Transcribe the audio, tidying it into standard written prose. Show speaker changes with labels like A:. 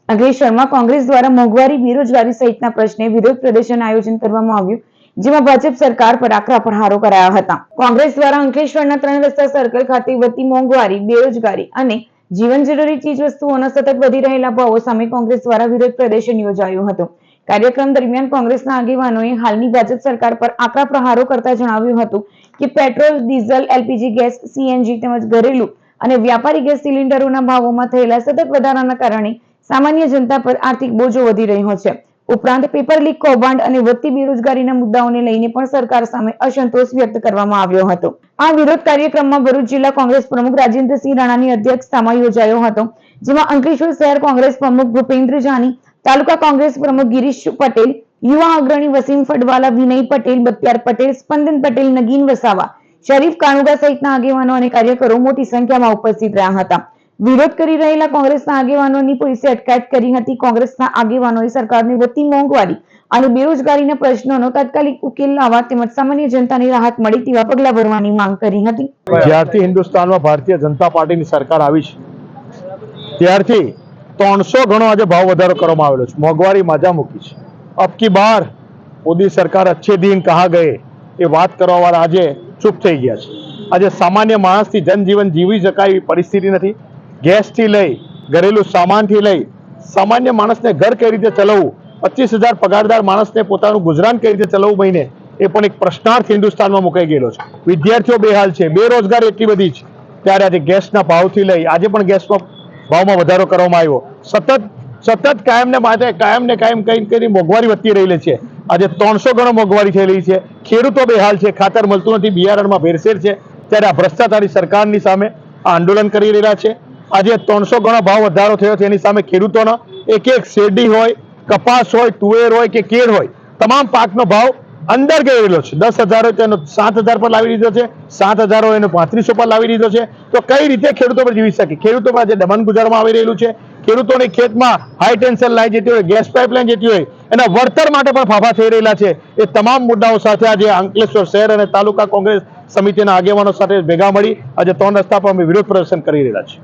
A: અંકલેશ્વરમાં કોંગ્રેસ દ્વારા મોંઘવારી, બેરોજગારી સહિતના પ્રશ્ને વિરોધ પ્રદર્શન આયોજન કરવામાં આવ્યું, જેમાં ભાજપ સરકાર પર આકરા પ્રહારો કરાયા હતા. કોંગ્રેસ દ્વારા અંકલેશ્વરના 3 રસ્તા સર્કલ ખાતે વધતી મોંઘવારી, બેરોજગારી અને જીવન જરૂરી ચીજવસ્તુઓના સતત વધી રહેલા ભાવો સામે કોંગ્રેસ દ્વારા વિરોધ પ્રદર્શન યોજાયું હતું. કાર્યક્રમ દરમિયાન કોંગ્રેસના આગેવાનોએ હાલની ભાજપ સરકાર પર આકરા પ્રહારો કરતા જણાવ્યું હતું કે petrol, diesel, LPG gas, CNG તેમજ ઘરેલુ અને વ્યાપારી ગેસ સિલિન્ડરોના ભાવોમાં થયેલા સતત વધારાના કારણે સામાન્ય જનતા પર આર્થિક બોજો વધી રહ્યો છે. ઉપરાંત પેપર લીક કૌભાંડ અને વધતી બેરોજગારીના મુદ્દાઓને લઈને પણ સરકાર સામે અસંતોષ વ્યક્ત કરવામાં આવ્યો હતો. આ વિરોધ કાર્યક્રમમાં ભરૂચ જિલ્લા કોંગ્રેસ પ્રમુખ રાજેન્દ્રસિંહ રાણાની અધ્યક્ષતામાં યોજાયો હતો, જેમાં અંકલેશ્વર શહેર કોંગ્રેસ પ્રમુખ ભૂપેન્દ્ર જાની, તાલુકા કોંગ્રેસ પ્રમુખ ગિરીશ પટેલ, યુવા અગ્રણી વસીમ ફડવાલા, વિનય પટેલ, બત્યાર પટેલ, સ્પંદન પટેલ, નગીન વસાવા, શરીફ કાનુગા સહિતના આગેવાનો અને કાર્યકરો મોટી સંખ્યામાં ઉપસ્થિત રહ્યા હતા. વિરોધ કરી રહેલા કોંગ્રેસના આગેવાનોની પોલીસે અટકાયત કરી હતી. કોંગ્રેસના આગેવાનોએ સરકારને વધતી મોંઘવારી અને બેરોજગારીના પ્રશ્નોનો તાત્કાલિક ઉકેલ લાવવા તેમજ સામાન્ય જનતાને રાહત મળે તેવા પગલાં ભરવાની માંગ કરી હતી.
B: જ્યારથી હિન્દુસ્તાનમાં ભારતીય જનતા પાર્ટીની સરકાર આવી છે ત્યારથી 300 ગણો આજે ભાવ વધારો કરવામાં આવેલો છે. મોંઘવારી માજા મૂકી છે. અબકી બાર મોદી સરકાર અચ્છે દિન કહા ગયે એ વાત કરવા વાળા આજે ચૂપ થઈ ગયા છે. આજે સામાન્ય માણસથી જનજીવન જીવી શકાય એવી પરિસ્થિતિ નથી. ગેસથી લઈ ઘરેલું સામાનથી લઈ સામાન્ય માણસને ઘર કઈ રીતે ચલાવવું, 25,000 પગારદાર માણસને પોતાનું ગુજરાન કઈ રીતે ચલાવવું મહિને, એ પણ એક પ્રશ્નાર્થ હિન્દુસ્તાનમાં મુકાઈ ગયેલો છે. વિદ્યાર્થીઓ બેહાલ છે, બેરોજગારી એટલી બધી છે, ત્યારે આજે ગેસના ભાવથી લઈ આજે પણ ગેસનો ભાવમાં વધારો કરવામાં આવ્યો. સતત કાયમ કઈ મોંઘવારી વધતી રહેલી છે. આજે 300 ગણો મોંઘવારી થઈ રહી છે. ખેડૂતો બેહાલ છે, ખાતર મળતું નથી, બિયારણમાં ભેળસેળ છે. ત્યારે આ ભ્રષ્ટાચારી સરકારની સામે આ આંદોલન કરી રહ્યા છે. આજે 300 ગણો ભાવ વધારો થયો છે, એની સામે ખેડૂતોનો એક શેરડી હોય, કપાસ હોય, તુવેર હોય કે કેળ હોય, તમામ પાકનો ભાવ અંદર ગઈ રહેલો છે. 10,000 હોય તો એનો 7,000 પર લાવી દીધો છે, 7,000 હોય એનો 3500 પર લાવી દીધો છે. તો કઈ રીતે ખેડૂતો પર જીવી શકે? ખેડૂતો પર આજે દમન ગુજારમાં આવી રહેલું છે. ખેડૂતોની ખેતમાં હાઈ ટેન્શન લાઈન જતી હોય, ગેસ પાઇપલાઇન જતી હોય, એના વળતર માટે પણ ફાફા થઈ રહેલા છે. એ તમામ મુદ્દાઓ સાથે આજે અંકલેશ્વર શહેર અને તાલુકા કોંગ્રેસ સમિતિના આગેવાનો સાથે ભેગા મળી આજે 3 રસ્તા પર અમે વિરોધ પ્રદર્શન કરી રહ્યા છીએ.